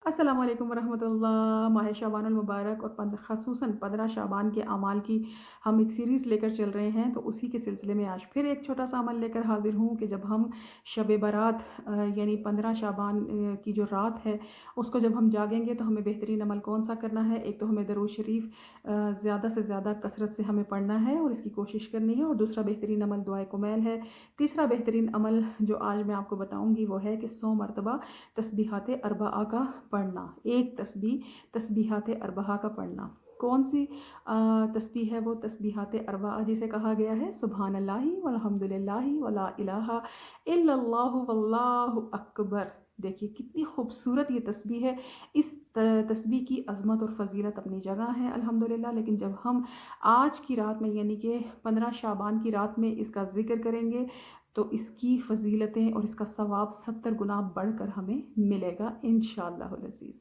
السلام علیکم ورحمۃ اللہ۔ ماہ شعبان المبارک اور خصوصاً 15 شعبان کے اعمال کی ہم ایک سیریز لے کر چل رہے ہیں، تو اسی کے سلسلے میں آج پھر ایک چھوٹا سا عمل لے کر حاضر ہوں کہ جب ہم شب برات یعنی 15 شعبان کی جو رات ہے اس کو جب ہم جاگیں گے تو ہمیں بہترین عمل کون سا کرنا ہے؟ ایک تو ہمیں درود شریف زیادہ سے زیادہ کثرت سے ہمیں پڑھنا ہے اور اس کی کوشش کرنی ہے، اور دوسرا بہترین عمل دعائے کمیل ہے۔ تیسرا بہترین عمل جو آج میں آپ کو بتاؤں گی وہ ہے کہ 100 مرتبہ تسبیحات اربعہ کا پڑھنا۔ ایک تسبیحات اربعہ کا پڑھنا۔ کون سی تسبیح ہے؟ وہ تسبیحات اربعہ جسے کہا گیا ہے سبحان اللہ والحمد للہ ولا الہ الا اللہ واللہ اکبر۔ دیکھیے کتنی خوبصورت یہ تسبیح ہے۔ اس تسبیح کی عظمت اور فضیلت اپنی جگہ ہے الحمدللہ، لیکن جب ہم آج کی رات میں یعنی کہ 15 شعبان کی رات میں اس کا ذکر کریں گے تو اس کی فضیلتیں اور اس کا ثواب 70 گنا بڑھ کر ہمیں ملے گا انشاءاللہ العزیز۔